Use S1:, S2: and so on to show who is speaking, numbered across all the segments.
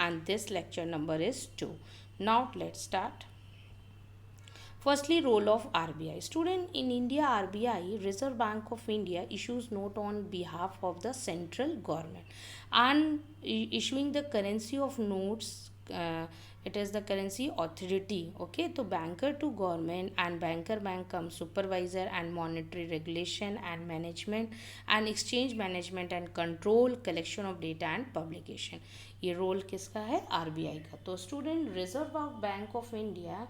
S1: and this lecture number is 2. Now let's start. Firstly, role of RBI. Student, in India, RBI, Reserve Bank of India, issues note on behalf of the central government and issuing the currency of notes. It is the currency authority. Okay, so banker to government and banker bank comes supervisor and monetary regulation and management and exchange management and control, collection of data and publication. ये role किसका है? RBI का. तो student, reserve Bank of India,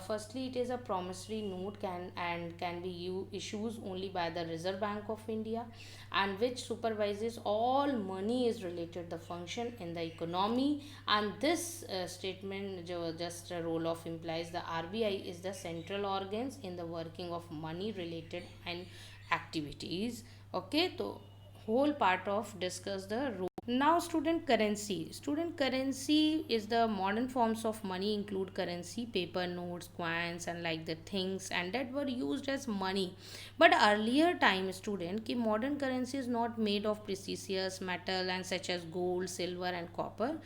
S1: firstly, it is a promissory note can be issued only by the Reserve Bank of India, and which supervises all money is related the function in the economy. And this statement just a role of implies the RBI is the central organs in the working of money related and activities. Okay, so whole part of discuss the role. Now student, currency. Student, currency is the modern forms of money include currency, paper notes, coins and like the things and that were used as money. But earlier time, student, ki modern currency is not made of precious metal and such as gold, silver and copper.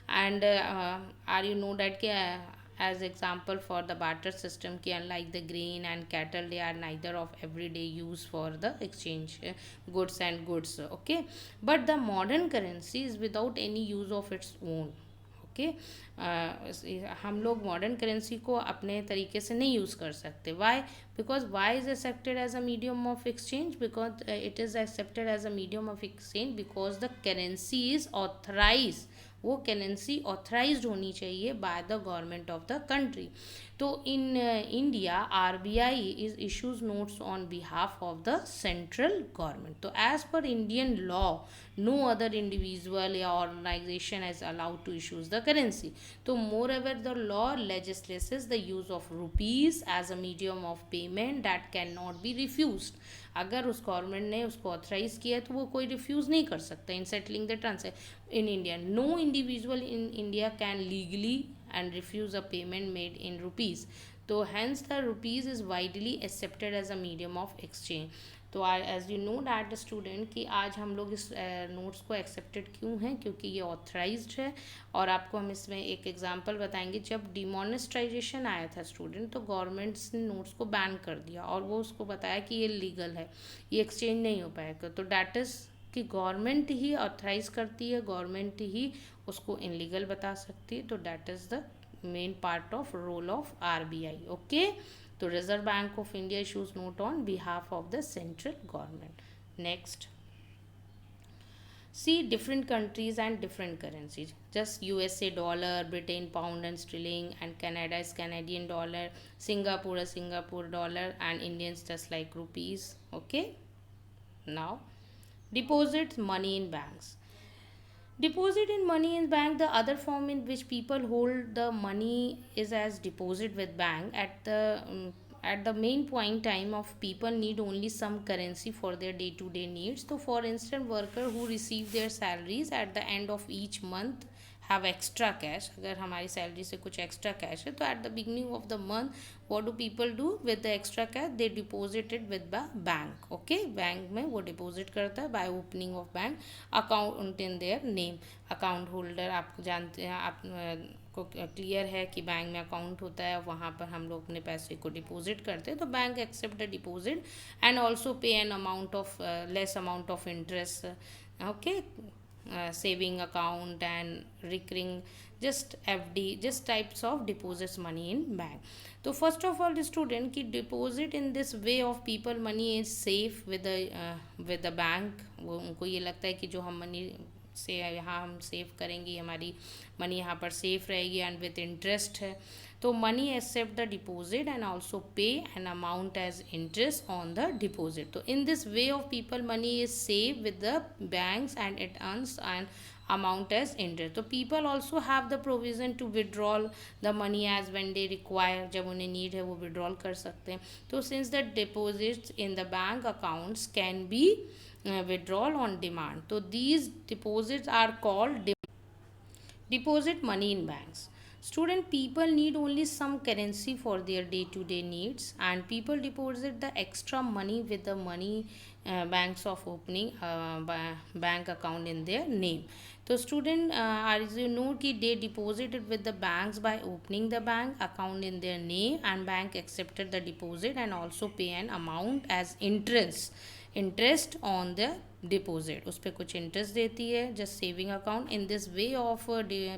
S1: And are you know that ki, as example for the barter system ki unlike the grain and cattle, they are neither of everyday use for the exchange goods and goods. Okay, but the modern currency is without any use of its own. Okay, हम लोग modern currency को अपने तरीके से नहीं use कर सकते. Why? Because why is accepted as a medium of exchange, because it is accepted as a medium of exchange because the currency is authorise. वो करेंसी ऑथराइज्ड होनी चाहिए by the government of the country. तो in India RBI is issues notes on behalf of the central government. तो as per Indian law no other individual या organisation is allowed to issues the currency. तो मोर ever the law legislates the use of rupees as a medium of payment that can not be refused. अगर उस government ने उसको authorise किया है तो वो कोई रिफ्यूज़ नहीं कर सकता in settling the transaction in India. No individual in India can legally and refuse a payment made in rupees. So hence the rupees is widely accepted as a medium of exchange. तो as you know that student कि आज हम लोग इस notes को accepted क्यों हैं, क्योंकि ये ऑथराइज्ड है. और आपको हम इसमें एक एग्जांपल बताएंगे. जब डिमोनेस्टाइजेशन आया था स्टूडेंट, तो गवर्नमेंट्स ने नोट्स को बैन कर दिया और वो उसको बताया कि ये लीगल है, ये एक्सचेंज नहीं हो पाएगा. तो डैट इज़ कि गवर्नमेंट ही ऑथराइज करती है, गवर्नमेंट ही उसको इनलीगल बता सकती है. तो that is the main part of role of RBI. Okay, तो Reserve Bank of India issues note on behalf of the central government. Next, see different countries and different currencies. Just USA dollar, Britain pound and sterling, and Canada is Canadian dollar, Singapore is Singapore dollar, and Indians just like rupees. Okay, now deposits money in banks. Deposit in money in bank, the other form in which people hold the money is as deposit with bank. At the main point time of people need only some currency for their day to day needs. So for instance, worker who receive their salaries at the end of each month have extra cash. अगर हमारी salary से कुछ extra cash है तो at the beginning of the month what do people do with the extra cash? They deposit it with the bank. Okay, bank में वो deposit करता है by opening of bank account in their name. Account holder आप जानते हैं, आप को clear है कि बैंक में अकाउंट होता है, वहाँ पर हम लोग अपने पैसे को डिपॉजिट करते हैं. तो bank accept the deposit and also pay an amount of less amount of interest. Okay, saving account and recurring, just FD, just types of deposits money in bank. So first of all the student की deposit in this way of people money is safe with the bank. वो उनको ये लगता है कि जो हम money से यहाँ हम सेव करेंगे, हमारी मनी यहाँ पर सेफ रहेगी एंड विथ इंटरेस्ट है. तो money accept the deposit and also pay an amount as interest on the deposit. तो in this way of people money is save with the banks and it earns and amount as interest. तो people also have the provision to withdraw the money as when they require. जब उन्हें need है वो withdrawal कर सकते हैं. तो since the deposits in the bank accounts can be withdrawal on demand, so these deposits are called deposit money in banks. Student, people need only some currency for their day-to-day needs, and people deposit the extra money with the money banks of opening bank account in their name. तो student as you know कि they deposited with the banks by opening the bank account in their name, and bank accepted the deposit and also pay an amount as interest on the deposit, उस पर कुछ interest देती है just saving account. In this way of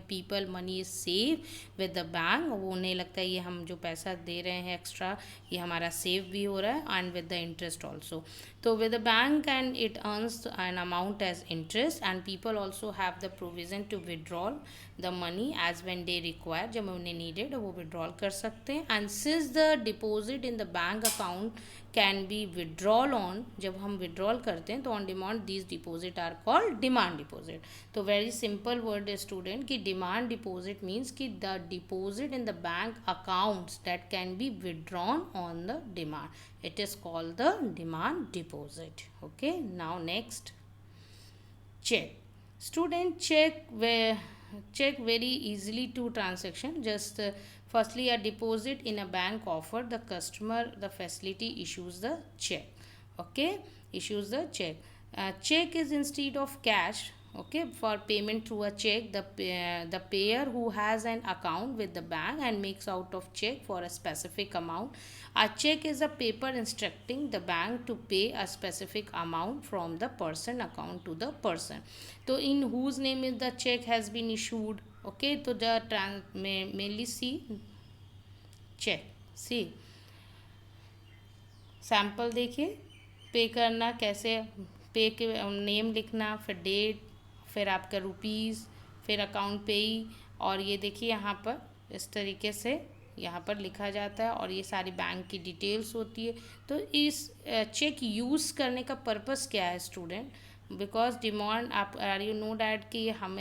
S1: people money is save with the bank. वो उन्हें लगता है ये हम जो पैसा दे रहे हैं एक्स्ट्रा ये हमारा सेव भी हो रहा है and with the interest also. तो with the bank and it earns an amount as interest, and people also have the provision to withdrawal the money as when they require. जब उन्हें needed वो withdrawal कर सकते हैं. And since the deposit in the bank account can be withdrawal on, जब हम withdrawal करते हैं तो on demand these deposit are called demand deposit. तो वेरी सिंपल वर्ड है स्टूडेंट कि डिमांड डिपॉजिट मीन्स कि the deposit in the bank accounts that can be withdrawn on the demand, it is called the demand deposit. Okay, now next, check. Student, check very easily to transaction. Just firstly a deposit in a bank offer, the customer the facility issues the check. Okay, issues the check. Check is instead of cash. Okay, for payment through a check, the payer who has an account with the bank and makes out of check for a specific amount. A check is a paper instructing the bank to pay a specific amount from the person account to the person. So in whose name is the check has been issued. Okay, तो the mainly see check. See sample देखिए, पे करना कैसे, पे के name लिखना, फिर date, फिर आपका रुपीज़, फिर अकाउंट पेई, और ये देखिए यहाँ पर इस तरीके से यहाँ पर लिखा जाता है और ये सारी बैंक की डिटेल्स होती है. तो इस चेक यूज़ करने का पर्पस क्या है स्टूडेंट? बिकॉज डिमांड आप आर यू नो डैट कि हम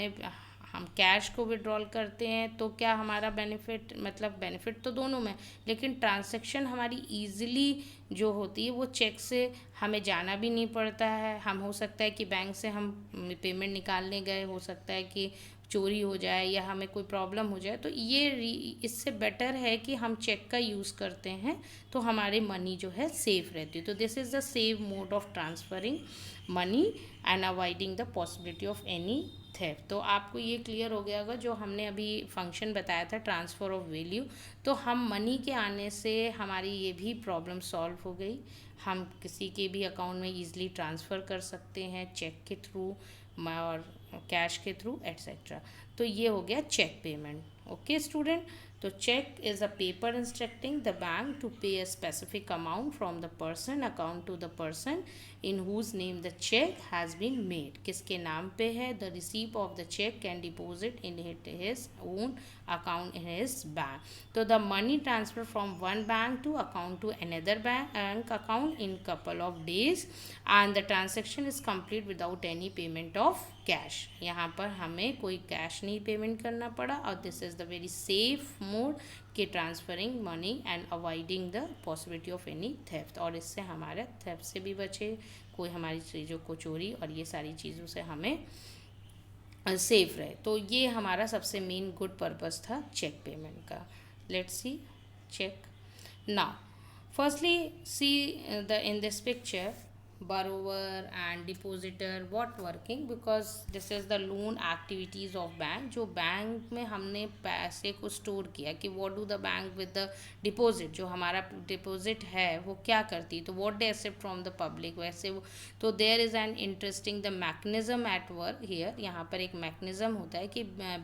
S1: कैश को विड्रॉल करते हैं तो क्या हमारा बेनिफिट, मतलब बेनिफिट तो दोनों में, लेकिन ट्रांसैक्शन हमारी ईजिली जो होती है वो चेक से हमें जाना भी नहीं पड़ता है. हम हो सकता है कि बैंक से हम पेमेंट निकालने गए, हो सकता है कि चोरी हो जाए या हमें कोई प्रॉब्लम हो जाए, तो ये इससे बेटर है कि हम चेक का यूज़ करते हैं तो हमारी मनी जो है सेफ रहती है. तो this is the safe mode of transferring money and avoiding the possibility of any theft. तो आपको ये क्लियर हो गया होगा जो हमने अभी फंक्शन बताया था ट्रांसफ़र ऑफ वैल्यू. तो हम मनी के आने से हमारी ये भी प्रॉब्लम सॉल्व हो गई. हम किसी के भी अकाउंट में ईजिली ट्रांसफ़र कर सकते हैं चेक के थ्रू और कैश के थ्रू एट्सेट्रा. तो ये हो गया चेक पेमेंट. ओके स्टूडेंट, तो cheque is a paper instructing the bank to pay a specific amount from the person account to the person in whose name the cheque has been made. किसके नाम पे है? The receipt of the cheque can deposit in his own account in his bank. तो the money transfer from one bank to account to another bank account in couple of days and the transaction is complete without any payment of cash. यहाँ पर हमें कोई cash नहीं payment करना पड़ा और this is the very safe mode के transferring money and avoiding the possibility of any theft. और इससे हमारे थेफ्ट से भी बचे, कोई हमारी चीज़ों को चोरी और ये सारी चीज़ों से हमें सेफ रहे. तो ये हमारा सबसे मेन गुड पर्पस था चेक पेमेंट का. Let's see cheque now. Firstly see the in this picture borrower and depositor what working, because this is the loan activities of bank. जो बैंक में हमने पैसे को स्टोर किया कि what do the bank with the deposit, जो हमारा deposit है वो क्या करती है, तो what they accept from the public. वैसे वो तो there is an interesting the mechanism at work here. यहाँ पर एक मैकेनिज्म होता है कि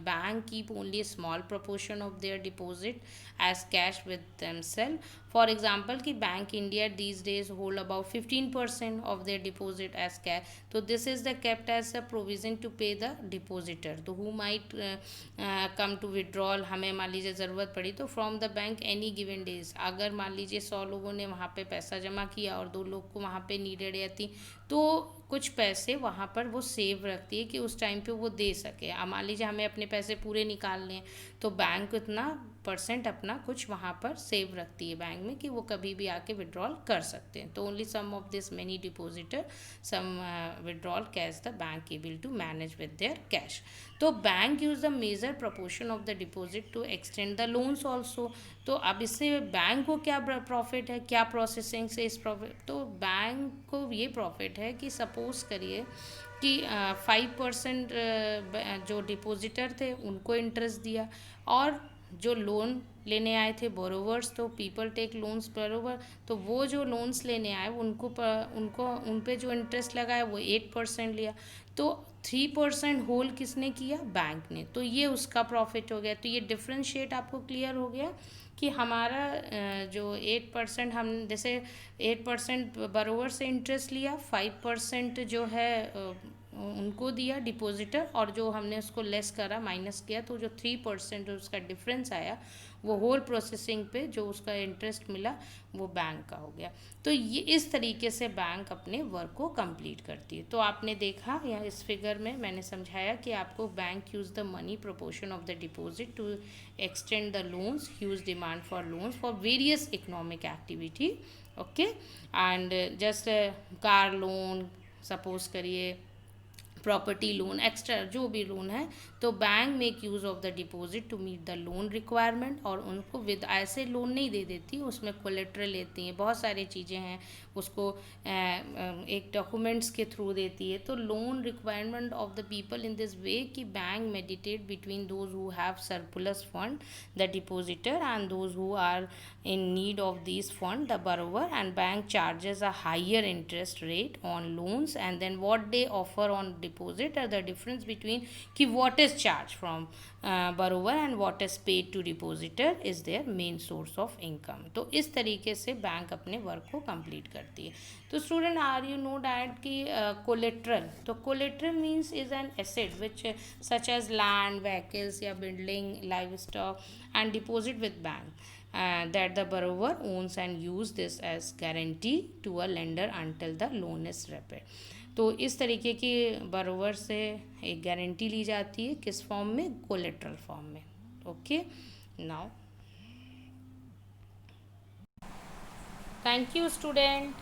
S1: bank keep only small proportion of their deposit as cash with themselves. For example कि bank India these days hold about 15% of their deposit as cash. So this is the kept as a provision to pay the depositor. तो who might come to withdrawal, हमें मान लीजिए ज़रूरत पड़ी तो from the bank any given days. अगर मान लीजिए 100 लोगों ने वहाँ पे पैसा जमा किया और 2 लोग को वहाँ पे नीडेड थी तो कुछ पैसे वहाँ पर वो सेव रखती है कि उस टाइम पे वो दे सके. अब मान लीजिए हमें अपने पैसे पूरे निकालने हैं तो बैंक इतना % अपना कुछ वहाँ पर सेव रखती है बैंक में कि वो कभी भी आके विड्रॉल कर सकते हैं. तो only some of this many depositor some withdrawal cash the bank able to manage with their cash. तो bank use the major proportion of the deposit to extend the loans also. तो अब इससे bank को क्या profit है, क्या processing से इस प्रॉफिट, तो बैंक को ये प्रॉफिट है कि सपोज करिए कि 5% जो डिपॉजिटर थे उनको इंटरेस्ट दिया, और जो लोन लेने आए थे बोरोवर्स, तो पीपल टेक लोन्स बरोबर, तो वो जो लोन्स लेने आए उनको उन पे जो इंटरेस्ट लगा है वो 8% लिया। तो 3% होल किसने किया? बैंक ने। तो ये उसका प्रॉफिट हो गया। तो ये डिफ्रेंशिएट आपको क्लियर हो गया कि हमारा जो 8%, हम जैसे 8% बरोबर से इंटरेस्ट लिया, 5% जो है उनको दिया डिपॉजिटर, और जो हमने उसको लेस करा, माइनस किया, तो जो 3% उसका डिफरेंस आया वो होल प्रोसेसिंग पे जो उसका इंटरेस्ट मिला वो बैंक का हो गया। तो ये इस तरीके से बैंक अपने वर्क को कंप्लीट करती है। तो आपने देखा यहाँ इस फिगर में मैंने समझाया कि आपको bank use the money proportion of the deposit to extend the loans, huge demand for loans for various economic activity. Okay, and just car loan, suppose करिए प्रॉपर्टी लोन, एक्स्ट्रा जो भी लोन है, तो bank make use of the deposit to meet the loan requirement. और उनको with ऐसे loan नहीं दे देती, उसमें कोलेट्रल लेती हैं, बहुत सारी चीज़ें हैं, उसको एक डॉक्यूमेंट्स के थ्रू देती है। तो loan requirement of the people in this way कि bank meditate between those who have surplus fund, the depositor, and those who are in need of these fund, the borrower, and bank charges a higher interest rate on loans, and then what they offer on deposit are the difference between कि what is charged from borrower and what is paid to depositor is their main source of income। तो इस तरीके से bank अपने work को complete करती है। तो student, are you know that कि कोलेट्रल, तो collateral means is an asset which such as land, vehicles या building, livestock, and deposit with bank that the borrower owns and use this as guarantee to a lender until the loan is repaid। तो इस तरीके की borrower से एक guarantee ली जाती है, किस फॉर्म में? कोलेट्रल फॉर्म में। Okay, now thank you student.